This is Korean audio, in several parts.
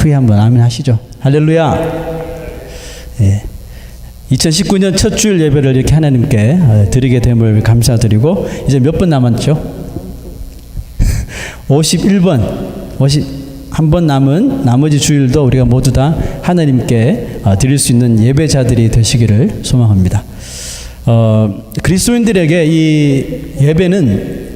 크게 한번 아멘 하시죠. 할렐루야. 예. 2019년 첫 주일 예배를 이렇게 하나님께 드리게 됨을 감사드리고, 이제 몇 번 남았죠? 51번. 51번 남은 나머지 주일도 우리가 모두 다 하나님께 드릴 수 있는 예배자들이 되시기를 소망합니다. 그리스도인들에게 이 예배는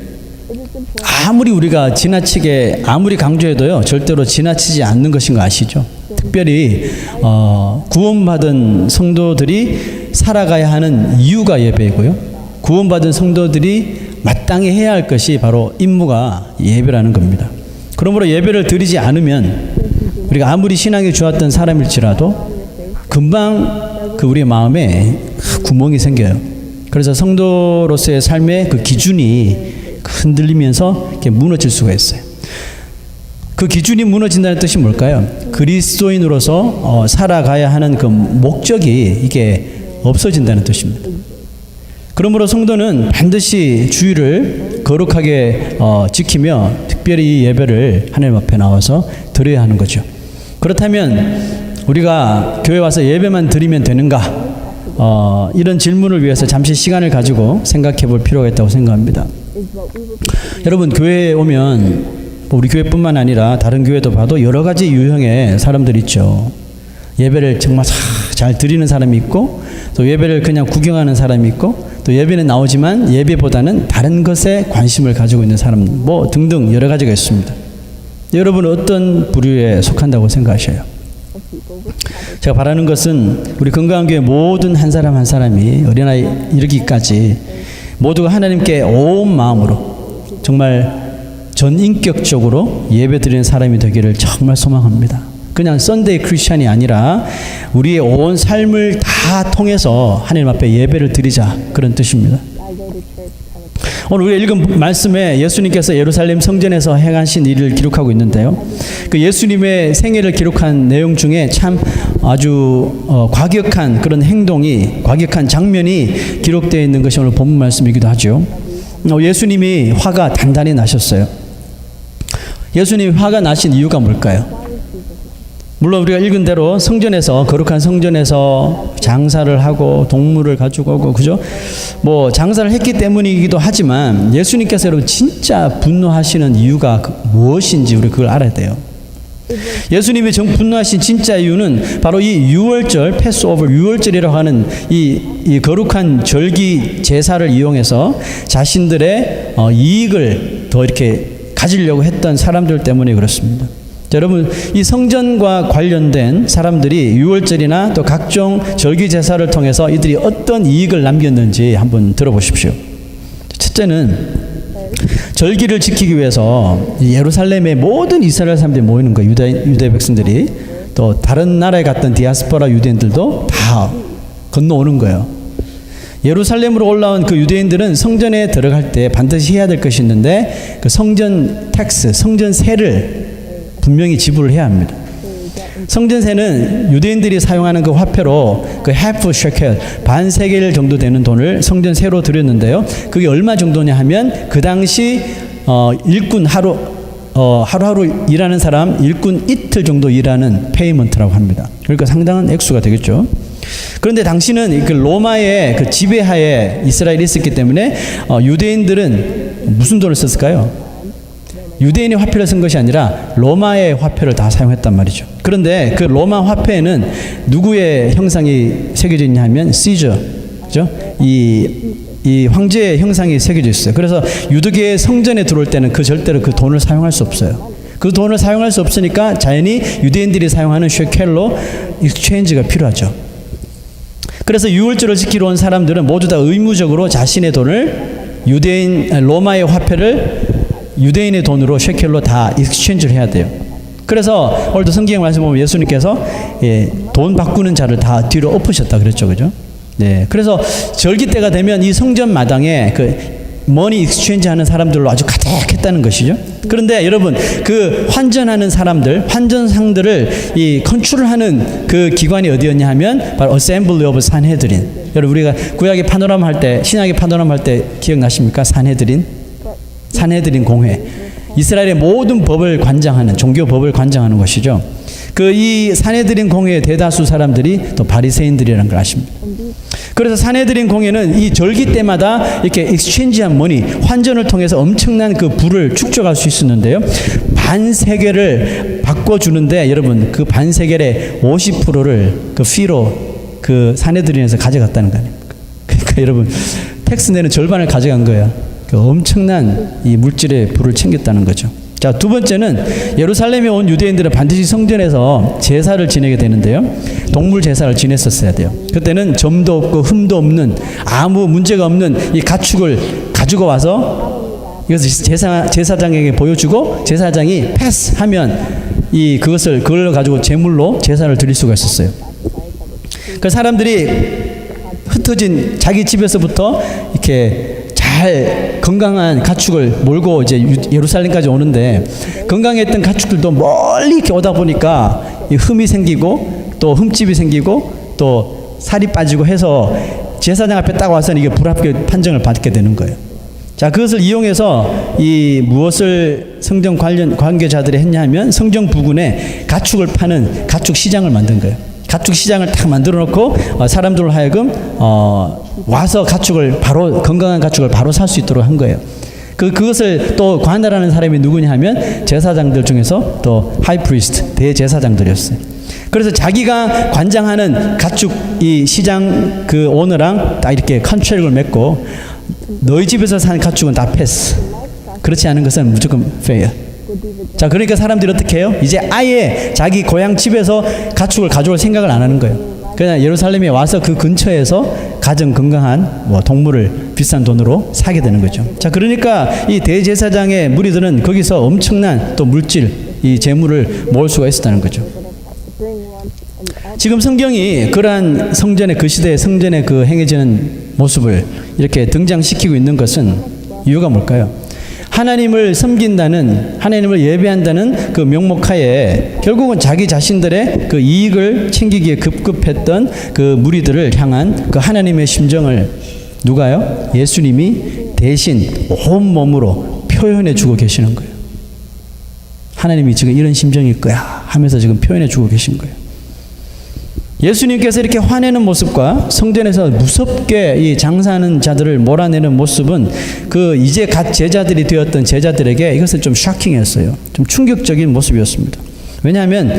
아무리 우리가 지나치게 아무리 강조해도요, 절대로 지나치지 않는 것인 거 아시죠? 특별히 구원받은 성도들이 살아가야 하는 이유가 예배이고요, 구원받은 성도들이 마땅히 해야 할 것이 바로 임무가 예배라는 겁니다. 그러므로 예배를 드리지 않으면 우리가 아무리 신앙이 좋았던 사람일지라도 금방 그 우리의 마음에 구멍이 생겨요. 그래서 성도로서의 삶의 그 기준이 흔들리면서 이렇게 무너질 수가 있어요. 그 기준이 무너진다는 뜻이 뭘까요? 그리스도인으로서 살아가야 하는 그 목적이 이게 없어진다는 뜻입니다. 그러므로 성도는 반드시 주의를 거룩하게 지키며 특별히 이 예배를 하나님 앞에 나와서 드려야 하는 거죠. 그렇다면 우리가 교회 와서 예배만 드리면 되는가? 이런 질문을 위해서 잠시 시간을 가지고 생각해 볼 필요가 있다고 생각합니다. 여러분, 교회에 오면 우리 교회뿐만 아니라 다른 교회도 봐도 여러 가지 유형의 사람들이 있죠. 예배를 정말 잘 드리는 사람이 있고, 또 예배를 그냥 구경하는 사람이 있고, 또 예배는 나오지만 예배보다는 다른 것에 관심을 가지고 있는 사람, 뭐 등등 여러 가지가 있습니다. 여러분은 어떤 부류에 속한다고 생각하셔요? 제가 바라는 것은 우리 건강한 교회 모든 한 사람 한 사람이 어린아이 이르기까지 모두가 하나님께 온 마음으로 정말 전인격적으로 예배 드리는 사람이 되기를 정말 소망합니다. 그냥 썬데이 크리스찬이 아니라 우리의 온 삶을 다 통해서 하나님 앞에 예배를 드리자, 그런 뜻입니다. 오늘 우리가 읽은 말씀에 예수님께서 예루살렘 성전에서 행하신 일을 기록하고 있는데요, 그 예수님의 생애를 기록한 내용 중에 참 아주 과격한 그런 행동이, 과격한 장면이 기록되어 있는 것이 오늘 본문 말씀이기도 하죠. 예수님이 화가 단단히 나셨어요. 예수님이 화가 나신 이유가 뭘까요? 물론 우리가 읽은 대로 성전에서, 거룩한 성전에서 장사를 하고 동물을 가지고 오고, 그죠? 뭐 장사를 했기 때문이기도 하지만 예수님께서 여러분 진짜 분노하시는 이유가 무엇인지 우리 그걸 알아야 돼요. 예수님이 분노하신 진짜 이유는 바로 이 유월절, 패스오버 유월절이라고 하는 이 거룩한 절기 제사를 이용해서 자신들의 이익을 더 이렇게 가지려고 했던 사람들 때문에 그렇습니다. 자, 여러분, 이 성전과 관련된 사람들이 유월절이나 또 각종 절기 제사를 통해서 이들이 어떤 이익을 남겼는지 한번 들어보십시오. 첫째는 절기를 지키기 위해서 예루살렘의 모든 이스라엘 사람들이 모이는 거예요. 유대 백성들이, 또 다른 나라에 갔던 디아스포라 유대인들도 다 건너오는 거예요. 예루살렘으로 올라온 그 유대인들은 성전에 들어갈 때 반드시 해야 될 것이 있는데, 그 성전 텍스, 성전세를 분명히 지불을 해야 합니다. 성전세는 유대인들이 사용하는 그 화폐로 그 half shekel, 반 세겔 정도 되는 돈을 성전세로 드렸는데요, 그게 얼마 정도냐 하면 그 당시 일꾼 하루하루 일하는 사람 일꾼 이틀 정도 일하는 페이먼트라고 합니다. 그러니까 상당한 액수가 되겠죠. 그런데 당시는 그 로마의 그 지배하에 이스라엘이 있었기 때문에 유대인들은 무슨 돈을 썼을까요? 유대인의 화폐를 쓴 것이 아니라 로마의 화폐를 다 사용했단 말이죠. 그런데 그 로마 화폐에는 누구의 형상이 새겨져 있냐 하면 시저, 그죠? 이 황제의 형상이 새겨져 있어요. 그래서 유대교의 성전에 들어올 때는 절대로 그 돈을 사용할 수 없어요. 그 돈을 사용할 수 없으니까 자연히 유대인들이 사용하는 쉐켈로 익스체인지가 필요하죠. 그래서 유월절을 지키러 온 사람들은 모두 다 의무적으로 자신의 돈을 로마의 화폐를 유대인의 돈으로 쉐켈로 다 익스체인지를 해야 돼요. 그래서 오늘도 성경 말씀 보면 예수님께서 돈 바꾸는 자를 다 뒤로 엎으셨다 그랬죠, 그죠? 네, 그래서 절기 때가 되면 이 성전 마당에 그 머니 익스체인지 하는 사람들로 아주 가득했다는 것이죠. 그런데 여러분, 그 환전하는 사람들, 환전상들을 이 컨트롤하는 그 기관이 어디였냐 하면 바로 어셈블리 오브 산헤드린. 여러분, 우리가 구약의 파노라마 할 때, 신약의 파노라마 할 때 기억나십니까? 산헤드린 공회. 이스라엘의 모든 법을 관장하는, 종교 법을 관장하는 것이죠. 그 이 산헤드린 공회의 대다수 사람들이 또 바리새인들이라는 걸 아십니다. 그래서 산헤드린 공회는 이 절기 때마다 이렇게 익스체인지한 머니, 환전을 통해서 엄청난 그 부를 축적할 수 있었는데요. 반세겔을 바꿔주는데 여러분 그 반세겔의 50%를 그 피로 그 산헤드린에서 가져갔다는 거 아닙니까? 그러니까 여러분 텍스 내는 절반을 가져간 거예요. 그 엄청난 이 물질의 부를 챙겼다는 거죠. 자, 두 번째는 예루살렘에 온 유대인들은 반드시 성전에서 제사를 지내게 되는데요. 동물 제사를 지냈었어야 돼요. 그때는 점도 없고 흠도 없는 아무 문제가 없는 이 가축을 가지고 와서 이것을 제사장에게 보여주고 제사장이 패스하면 그걸 가지고 제물로 제사를 드릴 수가 있었어요. 그 사람들이 흩어진 자기 집에서부터 이렇게 잘 건강한 가축을 몰고 이제 예루살렘까지 오는데 건강했던 가축들도 멀리 이렇게 오다 보니까 흠이 생기고 또 흠집이 생기고 또 살이 빠지고 해서 제사장 앞에 딱 와서는 이게 불합격 판정을 받게 되는 거예요. 자, 그것을 이용해서 무엇을 성전 관계자들이 했냐 하면 성전 부근에 가축을 파는 가축 시장을 만든 거예요. 가축 시장을 딱 만들어 놓고 사람들로 하여금 와서 가축을 바로 건강한 가축을 바로 살 수 있도록 한 거예요. 그것을 또 관할하는 사람이 누구냐 하면 제사장들 중에서 또 하이프리스트 대제사장들이었어요. 그래서 자기가 관장하는 가축 이 시장 그 오너랑 딱 이렇게 컨트랙을 맺고 너희 집에서 산 가축은 다 패스. 그렇지 않은 것은 무조건 페어. 자, 그러니까 사람들이 어떻게 해요? 이제 아예 자기 고향 집에서 가축을 가져올 생각을 안 하는 거예요. 그냥 예루살렘에 와서 그 근처에서 가장 건강한 동물을 비싼 돈으로 사게 되는 거죠. 자, 그러니까 이 대제사장의 무리들은 거기서 엄청난 또 물질, 이 재물을 모을 수가 있었다는 거죠. 지금 성경이 그러한 성전의 그 시대의 성전의 그 행해지는 모습을 이렇게 등장시키고 있는 것은 이유가 뭘까요? 하나님을 섬긴다는, 하나님을 예배한다는 그 명목하에 결국은 자기 자신들의 그 이익을 챙기기에 급급했던 그 무리들을 향한 그 하나님의 심정을 누가요? 예수님이 대신 온몸으로 표현해 주고 계시는 거예요. 하나님이 지금 이런 심정일 거야 하면서 지금 표현해 주고 계신 거예요. 예수님께서 이렇게 화내는 모습과 성전에서 무섭게 이 장사하는 자들을 몰아내는 모습은 그 이제 갓 제자들이 되었던 제자들에게 이것은 좀 샤킹했어요. 좀 충격적인 모습이었습니다. 왜냐하면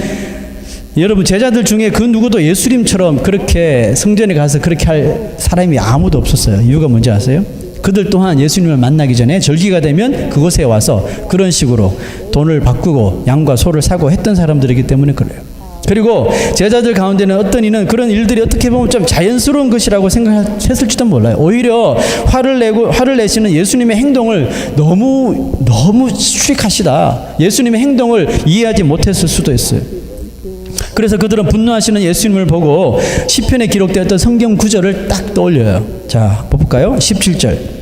여러분 제자들 중에 그 누구도 예수님처럼 그렇게 성전에 가서 그렇게 할 사람이 아무도 없었어요. 이유가 뭔지 아세요? 그들 또한 예수님을 만나기 전에 절기가 되면 그곳에 와서 그런 식으로 돈을 바꾸고 양과 소를 사고 했던 사람들이기 때문에 그래요. 그리고 제자들 가운데는 어떤 이는 그런 일들이 어떻게 보면 좀 자연스러운 것이라고 생각했을지도 몰라요. 오히려 화를 내시는 예수님의 행동을 너무 스트릭하시다. 예수님의 행동을 이해하지 못했을 수도 있어요. 그래서 그들은 분노하시는 예수님을 보고 시편에 기록되었던 성경 구절을 딱 떠올려요. 자, 볼까요? 17절.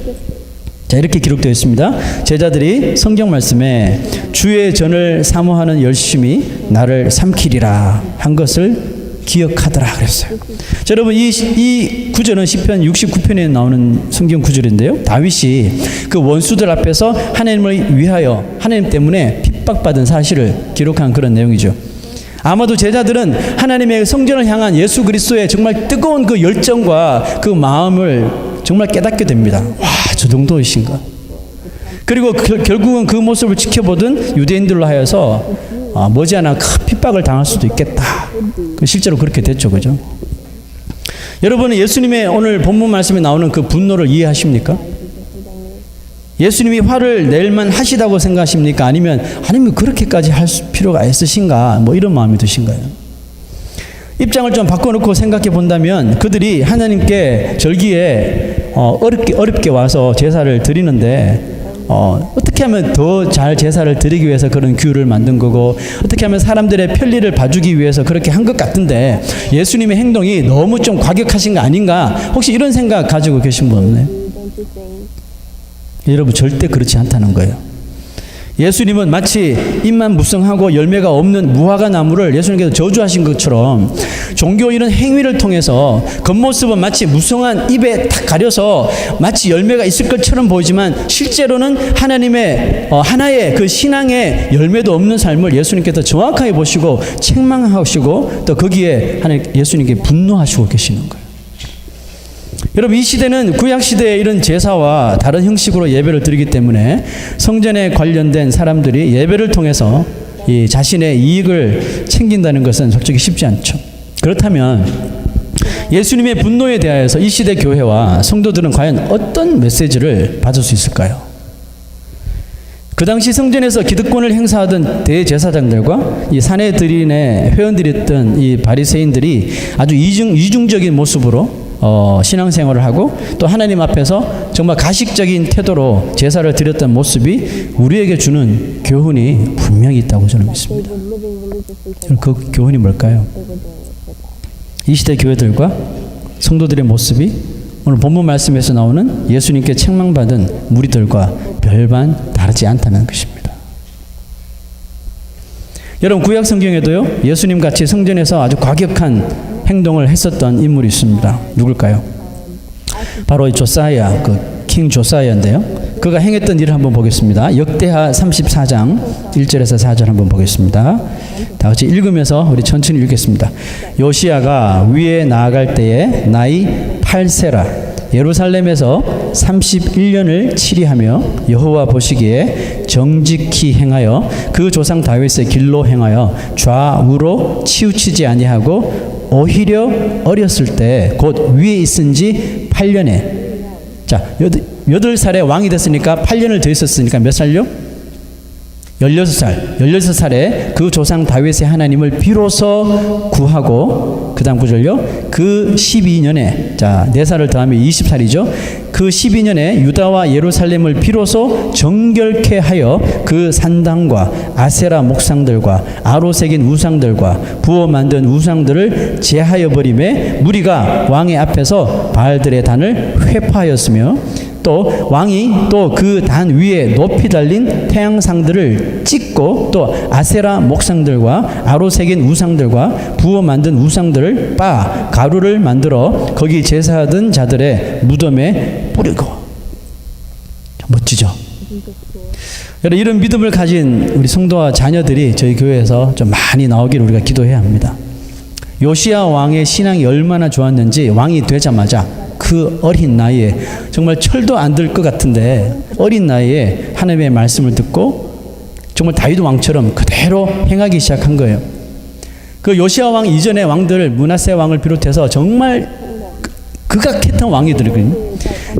자, 이렇게 기록되어 있습니다. 제자들이 성경 말씀에 주의 전을 사모하는 열심히 나를 삼키리라 한 것을 기억하더라 그랬어요. 자, 여러분 이 구절은 시편 69편에 나오는 성경 구절인데요. 다윗이 그 원수들 앞에서 하나님을 위하여 하나님 때문에 핍박받은 사실을 기록한 그런 내용이죠. 아마도 제자들은 하나님의 성전을 향한 예수 그리스도의 정말 뜨거운 그 열정과 그 마음을 정말 깨닫게 됩니다. 와, 저 정도이신가? 그리고 결국은 그 모습을 지켜보던 유대인들로 하여서 머지않아 큰 핍박을 당할 수도 있겠다. 실제로 그렇게 됐죠, 그죠? 여러분은 예수님의 오늘 본문 말씀에 나오는 그 분노를 이해하십니까? 예수님이 화를 낼만 하시다고 생각하십니까? 아니면 그렇게까지 할 필요가 있으신가? 뭐 이런 마음이 드신가요? 입장을 좀 바꿔놓고 생각해 본다면 그들이 하나님께 절기에 어렵게 와서 제사를 드리는데 어떻게 하면 더 잘 제사를 드리기 위해서 그런 규율을 만든 거고 어떻게 하면 사람들의 편리를 봐주기 위해서 그렇게 한 것 같은데 예수님의 행동이 너무 좀 과격하신 거 아닌가? 혹시 이런 생각 가지고 계신 분 없나요? 여러분 절대 그렇지 않다는 거예요. 예수님은 마치 잎만 무성하고 열매가 없는 무화과 나무를 예수님께서 저주하신 것처럼 종교 이런 행위를 통해서 겉모습은 마치 무성한 잎에 탁 가려서 마치 열매가 있을 것처럼 보이지만 실제로는 하나님의 하나의 그 신앙의 열매도 없는 삶을 예수님께서 정확하게 보시고 책망하시고 또 거기에 하나님 예수님께 분노하시고 계시는 거예요. 여러분, 이 시대는 구약 시대의 이런 제사와 다른 형식으로 예배를 드리기 때문에 성전에 관련된 사람들이 예배를 통해서 이 자신의 이익을 챙긴다는 것은 솔직히 쉽지 않죠. 그렇다면 예수님의 분노에 대하여서 이 시대 교회와 성도들은 과연 어떤 메시지를 받을 수 있을까요? 그 당시 성전에서 기득권을 행사하던 대제사장들과 이 사내들인의 회원들이었던 이 바리새인들이 아주 이중적인 모습으로 신앙생활을 하고 또 하나님 앞에서 정말 가식적인 태도로 제사를 드렸던 모습이 우리에게 주는 교훈이 분명히 있다고 저는 믿습니다. 그 교훈이 뭘까요? 이 시대 교회들과 성도들의 모습이 오늘 본문 말씀에서 나오는 예수님께 책망받은 무리들과 별반 다르지 않다는 것입니다. 여러분, 구약 성경에도요, 예수님 같이 성전에서 아주 과격한 행동을 했었던 인물이 있습니다. 누굴까요? 바로 이 조사야, 킹 조사야인데요. 그가 행했던 일을 한번 보겠습니다. 역대하 34장 1절에서 4절 한번 보겠습니다. 다 같이 읽으면서 우리 천천히 읽겠습니다. 요시야가 위에 나아갈 때에 나이 8세라 예루살렘에서 31년을 치리하며 여호와 보시기에 정직히 행하여 그 조상 다윗의 길로 행하여 좌우로 치우치지 아니하고 오히려 어렸을 때 곧 위에 있은 지 8년에 자 8살에 왕이 됐으니까 8년을 더 있었으니까 몇 살요? 16살에 그 조상 다윗의 하나님을 비로소 구하고 그 다음 구절요. 그 12년에 자 4살을 더하면 20살이죠. 그 12년에 유다와 예루살렘을 비로소 정결케 하여 그 산당과 아세라 목상들과 아로새긴 우상들과 부어 만든 우상들을 제하여 버리매 무리가 왕의 앞에서 바알들의 단을 회파하였으며 또 왕이 또 그 단 위에 높이 달린 태양상들을 찍고 또 아세라 목상들과 아로새긴 우상들과 부어 만든 우상들을 빻아 가루를 만들어 거기 제사하던 자들의 무덤에 뿌리고. 멋지죠? 여러분, 이런 믿음을 가진 우리 성도와 자녀들이 저희 교회에서 좀 많이 나오기를 우리가 기도해야 합니다. 요시야 왕의 신앙이 얼마나 좋았는지 왕이 되자마자 그 어린 나이에 정말 철도 안 들 것 같은데 어린 나이에 하나님의 말씀을 듣고 정말 다윗 왕처럼 그대로 행하기 시작한 거예요. 그 요시야 왕 이전의 왕들 므낫세 왕을 비롯해서 정말 극악했던 왕이들이거든요.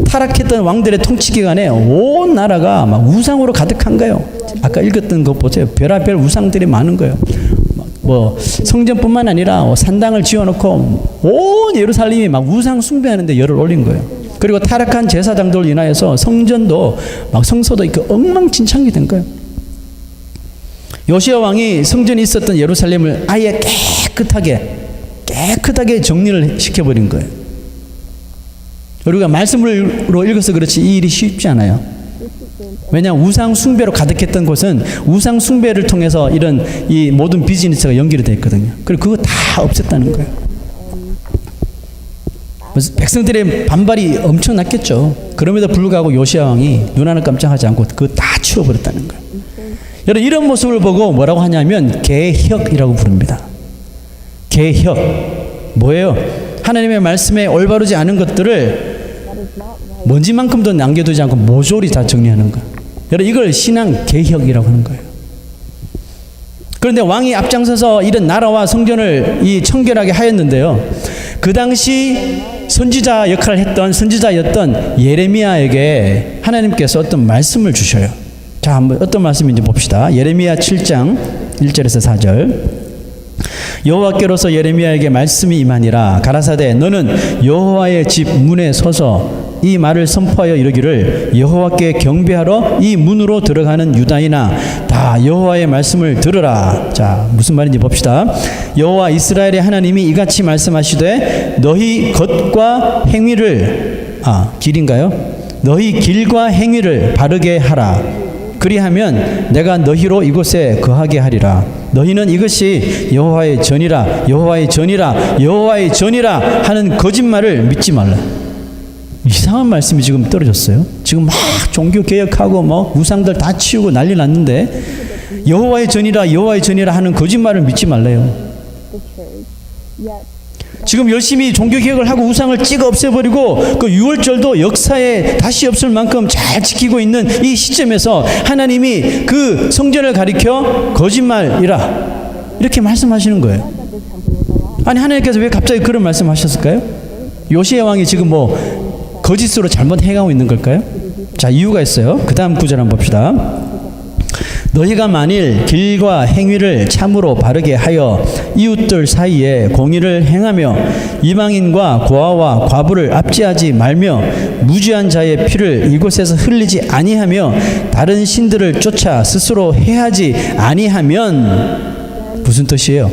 타락했던 왕들의 통치 기간에 온 나라가 막 우상으로 가득한 거예요. 아까 읽었던 것 보세요. 별의별 우상들이 많은 거예요. 뭐 성전뿐만 아니라 산당을 지어놓고 온 예루살렘이 막 우상 숭배하는데 열을 올린 거예요. 그리고 타락한 제사장들을 인하여서 성전도 막 성소도 이렇게 엉망진창이 된 거예요. 요시야 왕이 성전이 있었던 예루살렘을 아예 깨끗하게 정리를 시켜버린 거예요. 우리가 말씀으로 읽어서 그렇지 이 일이 쉽지 않아요. 왜냐하면 우상 숭배로 가득했던 곳은 우상 숭배를 통해서 이런 이 모든 비즈니스가 연결이 되어 있거든요. 그리고 그거 다 없앴다는 거예요. 백성들의 반발이 엄청났겠죠. 그럼에도 불구하고 요시야 왕이 눈 하나 깜짝하지 않고 그거 다 치워버렸다는 거예요. 여러분, 이런 모습을 보고 뭐라고 하냐면 개혁이라고 부릅니다. 개혁 뭐예요? 하나님의 말씀에 올바르지 않은 것들을 먼지만큼도 남겨두지 않고 모조리 다 정리하는 거예요. 여러분, 이걸 신앙 개혁이라고 하는 거예요. 그런데 왕이 앞장서서 이런 나라와 성전을 이 청결하게 하였는데요. 그 당시 선지자 역할을 했던 선지자였던 예레미야에게 하나님께서 어떤 말씀을 주셔요. 자, 한번 어떤 말씀인지 봅시다. 예레미야 7장 1절에서 4절. 여호와께로서 예레미야에게 말씀이 임하니라. 가라사대 너는 여호와의 집 문에 서서 이 말을 선포하여 이르기를 여호와께 경배하러 이 문으로 들어가는 유다인아 다 여호와의 말씀을 들으라. 자, 무슨 말인지 봅시다. 여호와 이스라엘의 하나님이 이같이 말씀하시되 너희 겉과 행위를 길인가요? 너희 길과 행위를 바르게 하라. 그리하면 내가 너희로 이곳에 거하게 하리라. 너희는 이것이 여호와의 전이라 여호와의 전이라 여호와의 전이라 하는 거짓말을 믿지 말라. 이상한 말씀이 지금 떨어졌어요. 지금 막 종교 개혁하고 뭐 우상들 다 치우고 난리 났는데 여호와의 전이라 여호와의 전이라 하는 거짓말을 믿지 말래요. 지금 열심히 종교 개혁을 하고 우상을 찍어 없애버리고 그 유월절도 역사에 다시 없을 만큼 잘 지키고 있는 이 시점에서 하나님이 그 성전을 가리켜 거짓말이라 이렇게 말씀하시는 거예요. 아니 하나님께서 왜 갑자기 그런 말씀하셨을까요? 요시야 왕이 지금 뭐 거짓으로 잘못 행하고 있는 걸까요? 자, 이유가 있어요. 그 다음 구절 한번 봅시다. 너희가 만일 길과 행위를 참으로 바르게 하여 이웃들 사이에 공의를 행하며 이방인과 고아와 과부를 압제하지 말며 무죄한 자의 피를 이곳에서 흘리지 아니하며 다른 신들을 쫓아 스스로 해하지 아니하면 무슨 뜻이에요?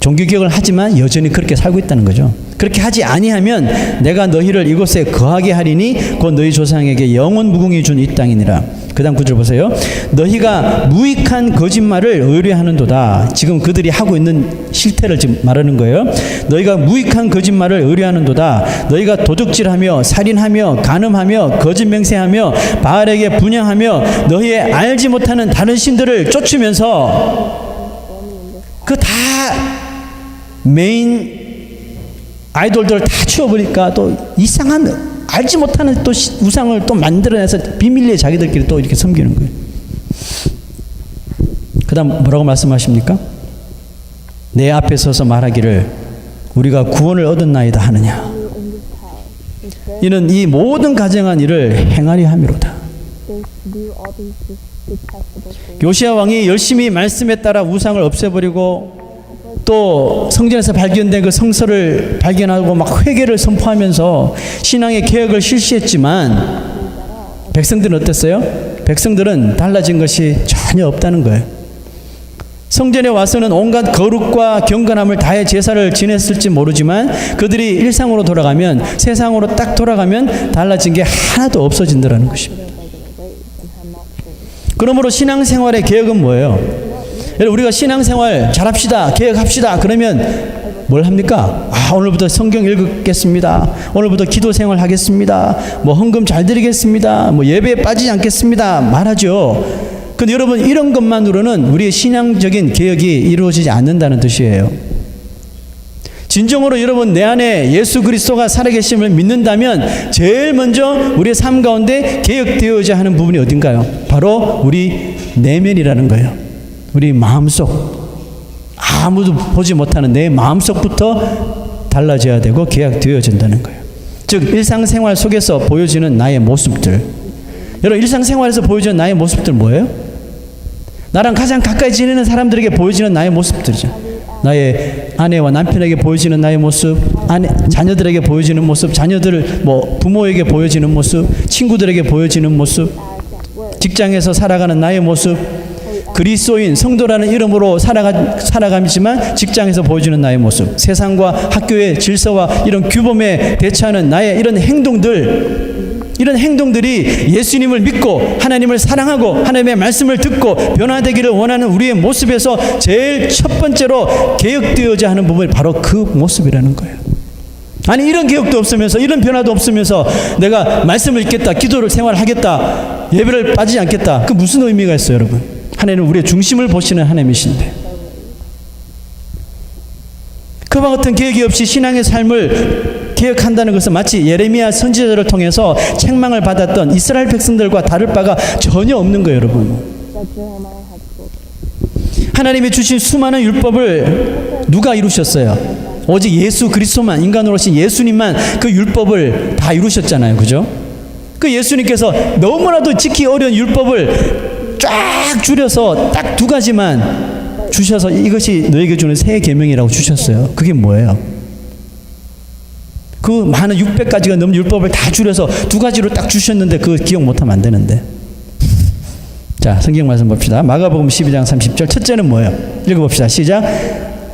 종교개혁을 하지만 여전히 그렇게 살고 있다는 거죠. 그렇게 하지 아니하면 내가 너희를 이곳에 거하게 하리니 곧 너희 조상에게 영원 무궁히 준 이 땅이니라. 그 다음 구절 보세요. 너희가 무익한 거짓말을 의뢰하는도다. 지금 그들이 하고 있는 실태를 지금 말하는 거예요. 너희가 무익한 거짓말을 의뢰하는도다. 너희가 도둑질하며 살인하며 간음하며 거짓 맹세하며 바알에게 분향하며 너희의 알지 못하는 다른 신들을 쫓으면서 그 다 메인 아이돌들을 다 치워버리니까 또 이상한 알지 못하는 또 우상을 또 만들어내서 비밀리에 자기들끼리 또 이렇게 섬기는 거예요. 그 다음 뭐라고 말씀하십니까? 내 앞에 서서 말하기를 우리가 구원을 얻었나이다 하느냐. 이는 이 모든 가증한 일을 행하려 함이로다. 요시야 왕이 열심히 말씀에 따라 우상을 없애버리고 또 성전에서 발견된 그 성서를 발견하고 막 회개를 선포하면서 신앙의 개혁을 실시했지만 백성들은 어땠어요? 백성들은 달라진 것이 전혀 없다는 거예요. 성전에 와서는 온갖 거룩과 경건함을 다해 제사를 지냈을지 모르지만 그들이 일상으로 돌아가면 세상으로 딱 돌아가면 달라진 게 하나도 없어진다는 것입니다. 그러므로 신앙생활의 개혁은 뭐예요? 우리가 신앙생활 잘합시다, 개혁합시다 그러면 뭘 합니까? 오늘부터 성경 읽겠습니다. 오늘부터 기도생활 하겠습니다. 뭐 헌금 잘 드리겠습니다. 뭐 예배에 빠지지 않겠습니다. 말하죠. 근데 여러분 이런 것만으로는 우리의 신앙적인 개혁이 이루어지지 않는다는 뜻이에요. 진정으로 여러분 내 안에 예수 그리스도가 살아계심을 믿는다면 제일 먼저 우리의 삶 가운데 개혁되어야 하는 부분이 어딘가요? 바로 우리 내면이라는 거예요. 우리 마음속, 아무도 보지 못하는 내 마음속부터 달라져야 되고 개혁되어진다는 거예요. 즉 일상생활 속에서 보여지는 나의 모습들. 여러분 일상생활에서 보여지는 나의 모습들 뭐예요? 나랑 가장 가까이 지내는 사람들에게 보여지는 나의 모습들이죠. 나의 아내와 남편에게 보여지는 나의 모습, 자녀들에게 보여지는 모습, 자녀들 뭐 부모에게 보여지는 모습, 친구들에게 보여지는 모습, 직장에서 살아가는 나의 모습, 그리스도인 성도라는 이름으로 살아가지만 직장에서 보여주는 나의 모습, 세상과 학교의 질서와 이런 규범에 대처하는 나의 이런 행동들이 예수님을 믿고 하나님을 사랑하고 하나님의 말씀을 듣고 변화되기를 원하는 우리의 모습에서 제일 첫 번째로 개혁되어야 하는 부분이 바로 그 모습이라는 거예요. 아니 이런 개혁도 없으면서 이런 변화도 없으면서 내가 말씀을 읽겠다, 기도를 생활하겠다, 예배를 빠지지 않겠다, 그 무슨 의미가 있어요 여러분? 하나님은 우리의 중심을 보시는 하나님이신데 그와 같은 계획이 없이 신앙의 삶을 개혁한다는 것은 마치 예레미야 선지자를 통해서 책망을 받았던 이스라엘 백성들과 다를 바가 전혀 없는 거예요 여러분. 하나님이 주신 수많은 율법을 누가 이루셨어요? 오직 예수 그리스도만, 인간으로 오신 예수님만 그 율법을 다 이루셨잖아요. 그죠? 그 예수님께서 너무나도 지키기 어려운 율법을 쫙 줄여서 딱 두 가지만 주셔서 이것이 너에게 주는 새 계명이라고 주셨어요. 그게 뭐예요? 그 많은 600가지가 넘는 율법을 다 줄여서 두 가지로 딱 주셨는데 그거 기억 못하면 안 되는데. 자, 성경 말씀 봅시다. 마가복음 12장 30절. 첫째는 뭐예요? 읽어봅시다. 시작.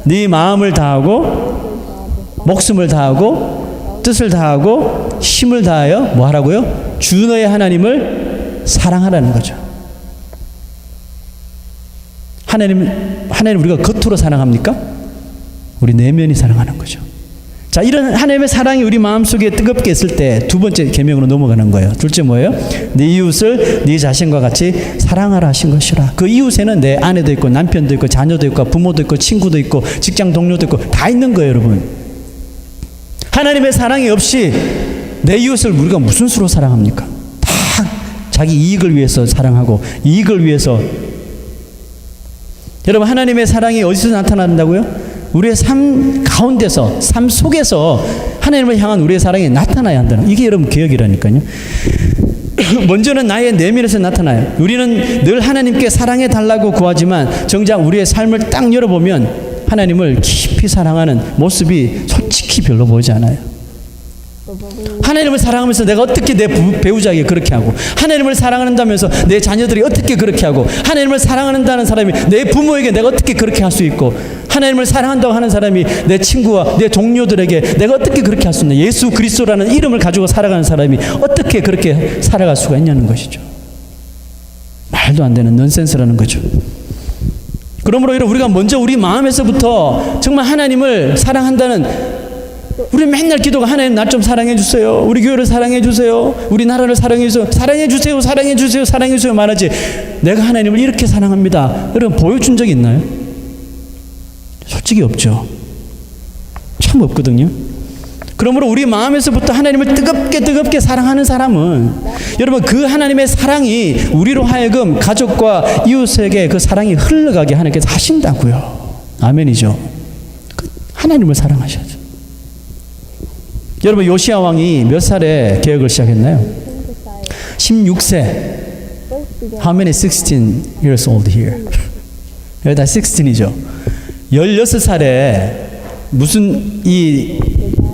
네 마음을 다하고 목숨을 다하고 뜻을 다하고 힘을 다하여 뭐 하라고요? 주 너의 하나님을 사랑하라는 거죠. 하나님 우리가 겉으로 사랑합니까? 우리 내면이 사랑하는 거죠. 자, 이런 하나님의 사랑이 우리 마음속에 뜨겁게 있을 때 두 번째 계명으로 넘어가는 거예요. 둘째 뭐예요? 네 이웃을 네 자신과 같이 사랑하라 하신 것이라. 그 이웃에는 내 아내도 있고 남편도 있고 자녀도 있고 부모도 있고 친구도 있고 직장 동료도 있고 다 있는 거예요, 여러분. 하나님의 사랑이 없이 내 이웃을 우리가 무슨 수로 사랑합니까? 다 자기 이익을 위해서 사랑하고 이익을 위해서. 여러분, 하나님의 사랑이 어디서 나타난다고요? 우리의 삶 가운데서, 삶 속에서 하나님을 향한 우리의 사랑이 나타나야 한다는, 이게 여러분 개혁이라니까요. 먼저는 나의 내면에서 나타나요. 우리는 늘 하나님께 사랑해 달라고 구하지만 정작 우리의 삶을 딱 열어보면 하나님을 깊이 사랑하는 모습이 솔직히 별로 보이지 않아요. 하나님을 사랑하면서 내가 어떻게 내 배우자에게 그렇게 하고, 하나님을 사랑한다면서 내 자녀들이 어떻게 그렇게 하고, 하나님을 사랑한다는 사람이 내 부모에게 내가 어떻게 그렇게 할 수 있고, 하나님을 사랑한다고 하는 사람이 내 친구와 내 동료들에게 내가 어떻게 그렇게 할 수 있나. 예수 그리스도라는 이름을 가지고 살아가는 사람이 어떻게 그렇게 살아갈 수가 있냐는 것이죠. 말도 안 되는 넌센스라는 거죠. 그러므로 우리가 먼저 우리 마음에서부터 정말 하나님을 사랑한다는, 우리 맨날 기도가 하나님 나 좀 사랑해 주세요. 우리 교회를 사랑해 주세요. 우리 나라를 사랑해 주세요. 사랑해 주세요. 사랑해 주세요. 사랑해 주세요. 말하지. 내가 하나님을 이렇게 사랑합니다. 여러분 보여준 적이 있나요? 솔직히 없죠. 참 없거든요. 그러므로 우리 마음에서부터 하나님을 뜨겁게 사랑하는 사람은, 여러분 그 하나님의 사랑이 우리로 하여금 가족과 이웃에게 그 사랑이 흘러가게 하나님께서 하신다고요. 아멘이죠. 하나님을 사랑하셔야죠. 여러분 요시야 왕이 몇 살에 개혁을 시작했나요? 16세. How many 16 years old here? 여기 다 16이죠. 16살에 무슨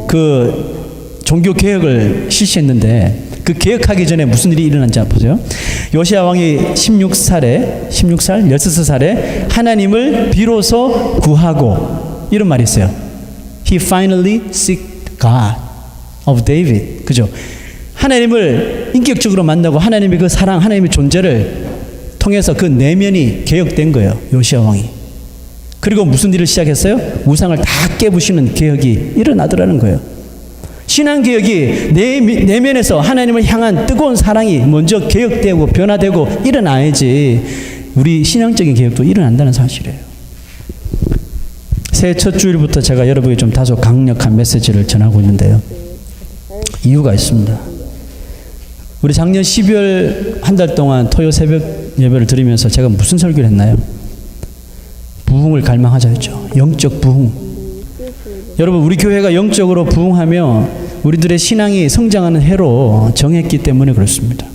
그 종교 개혁을 실시했는데, 그 개혁하기 전에 무슨 일이 일어난지 보세요. 요시야 왕이 16살, 16살에 하나님을 비로소 구하고, 이런 말이 있어요. He finally seeked God of David. 그죠? 하나님을 인격적으로 만나고 하나님의 그 사랑, 하나님의 존재를 통해서 그 내면이 개혁된 거예요. 요시야 왕이. 그리고 무슨 일을 시작했어요? 우상을 다 깨부시는 개혁이 일어나더라는 거예요. 신앙개혁이 내면에서 하나님을 향한 뜨거운 사랑이 먼저 개혁되고 변화되고 일어나야지 우리 신앙적인 개혁도 일어난다는 사실이에요. 새해 첫 주일부터 제가 여러분에게 좀 다소 강력한 메시지를 전하고 있는데요. 이유가 있습니다. 우리 작년 12월 한 달 동안 토요 새벽 예배를 드리면서 제가 무슨 설교를 했나요? 부흥을 갈망하자 했죠. 영적 부흥. 여러분 우리 교회가 영적으로 부흥하며 우리들의 신앙이 성장하는 해로 정했기 때문에 그렇습니다.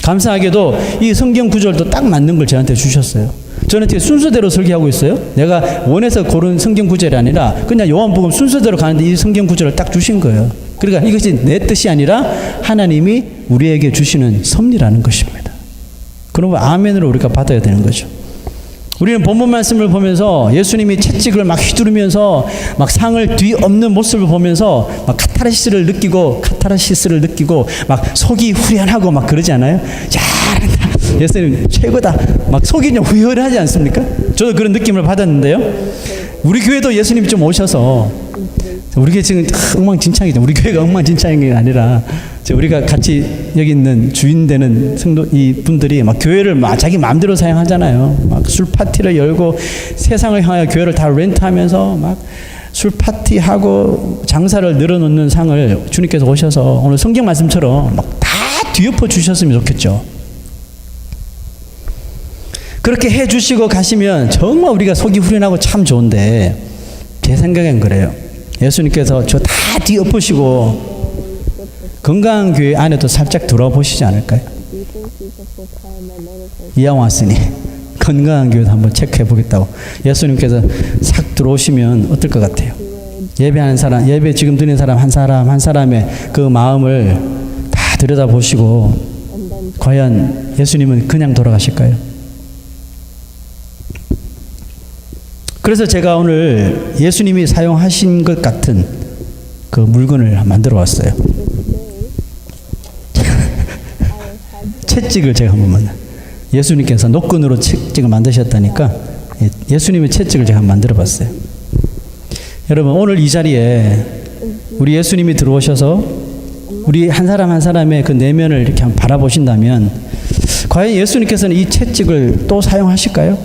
감사하게도 이 성경 구절도 딱 맞는 걸 저한테 주셨어요. 저는 되게 순서대로 설계하고 있어요. 내가 원해서 고른 성경 구절이 아니라 그냥 요한복음 순서대로 가는데 이 성경 구절을 딱 주신 거예요. 그러니까 이것이 내 뜻이 아니라 하나님이 우리에게 주시는 섭리라는 것입니다. 그러면 아멘으로 우리가 받아야 되는 거죠. 우리는 본문 말씀을 보면서 예수님이 채찍을 막 휘두르면서 막 상을 뒤엎는 모습을 보면서 막 카타르시스를 느끼고 막 속이 후련하고 막 그러지 않아요? 잘한다. 예수님 최고다. 막 속이 좀 후련하지 않습니까? 저도 그런 느낌을 받았는데요. 우리 교회도 예수님이 좀 오셔서, 우리 교회 지금 엉망진창이죠. 우리 교회가 엉망진창인 게 아니라 우리가 같이 여기 있는 주인 되는 성도 이 분들이 막 교회를 막 자기 마음대로 사용하잖아요. 막 술 파티를 열고 세상을 향하여 교회를 다 렌트하면서 막 술 파티하고 장사를 늘어놓는 상을 주님께서 오셔서 오늘 성경 말씀처럼 막 다 뒤엎어 주셨으면 좋겠죠. 그렇게 해 주시고 가시면 정말 우리가 속이 후련하고 참 좋은데, 제 생각엔 그래요. 예수님께서 저 다 뒤엎으시고 건강한 교회 안에도 살짝 들어와 보시지 않을까요? 이왕 왔으니 건강한 교회도 한번 체크해 보겠다고 예수님께서 싹 들어오시면 어떨 것 같아요? 예배하는 사람, 예배 지금 드리는 사람 한 사람의 그 마음을 다 들여다보시고 과연 예수님은 그냥 돌아가실까요? 그래서 제가 오늘 예수님이 사용하신 것 같은 그 물건을 만들어 왔어요. 채찍을 제가 한번 예수님께서 노끈으로 채찍을 만드셨다니까 예수님의 채찍을 제가 만들어 봤어요. 여러분, 오늘 이 자리에 우리 예수님이 들어오셔서 우리 한 사람 한 사람의 그 내면을 이렇게 한번 바라보신다면 과연 예수님께서는 이 채찍을 또 사용하실까요?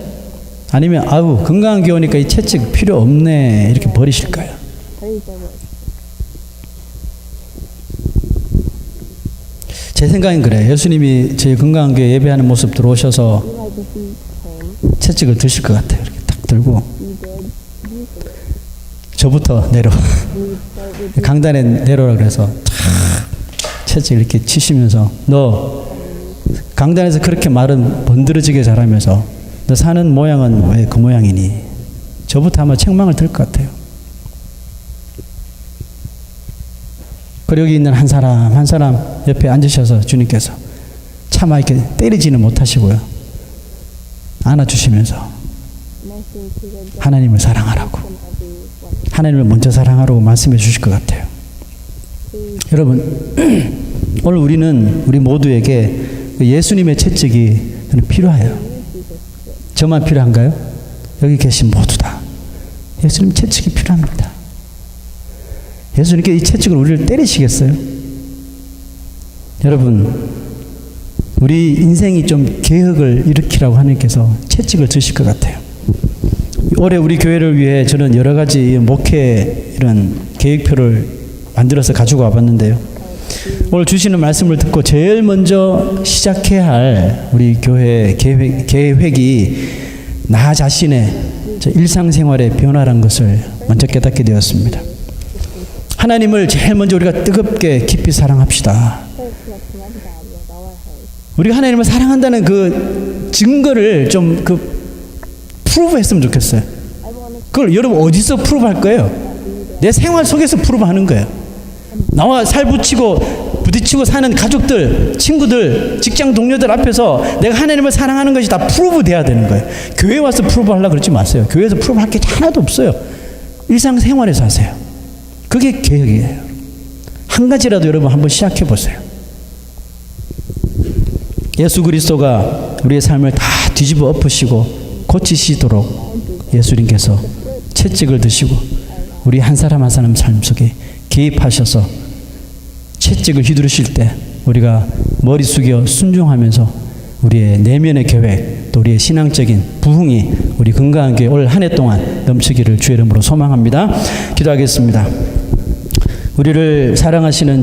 아니면 아우 건강한 교회니까 이 채찍 필요 없네 이렇게 버리실까요? 제 생각엔 그래요. 예수님이 저희 건강한 교회 예배하는 모습 들어오셔서 채찍을 드실 것 같아요. 이렇게 딱 들고 저부터 내려 강단에 내려오라 그래서 채찍 이렇게 치시면서 너 강단에서 그렇게 말은 번드러지게 잘하면서 너 사는 모양은 왜 그 모양이니? 저부터 아마 책망을 들 것 같아요. 그리고 여기 있는 한 사람 한 사람 옆에 앉으셔서 주님께서 차마 이렇게 때리지는 못하시고요. 안아주시면서 하나님을 사랑하라고 하나님을 먼저 사랑하라고 말씀해 주실 것 같아요. 여러분 오늘 우리는 우리 모두에게 예수님의 채찍이 필요해요. 저만 필요한가요? 여기 계신 모두 다 예수님 채찍이 필요합니다. 예수님께 이 채찍을 우리를 때리시겠어요? 여러분 우리 인생이 좀 개혁을 일으키라고 하나님께서 채찍을 드실 것 같아요. 올해 우리 교회를 위해 저는 여러 가지 목회 이런 계획표를 만들어서 가지고 와봤는데요. 오늘 주시는 말씀을 듣고 제일 먼저 시작해야 할 우리 교회 계획이 나 자신의 일상생활의 변화라는 것을 먼저 깨닫게 되었습니다. 하나님을 제일 먼저 우리가 뜨겁게 깊이 사랑합시다. 우리가 하나님을 사랑한다는 그 증거를 좀 프루브 했으면 좋겠어요. 그걸 여러분 어디서 프루브 할 거예요? 내 생활 속에서 프루브 하는 거예요. 나와 부딪히고 사는 가족들, 친구들, 직장 동료들 앞에서 내가 하나님을 사랑하는 것이 다 프루브 돼야 되는 거예요. 교회 와서 프루브 하려고 그러지 마세요. 교회에서 프루브 할 게 하나도 없어요. 일상생활에서 하세요. 그게 개혁이에요. 한 가지라도 여러분 한번 시작해 보세요. 예수 그리스도가 우리의 삶을 다 뒤집어 엎으시고 고치시도록 예수님께서 채찍을 드시고 우리 한 사람 한 사람 삶 속에 개입하셔서 채찍을 휘두르실 때 우리가 머리 숙여 순종하면서 우리의 내면의 계획 또 우리의 신앙적인 부흥이 우리 건강한 교회 올 한 해 동안 넘치기를 주의 이름으로 소망합니다. 기도하겠습니다. 우리를 사랑하시는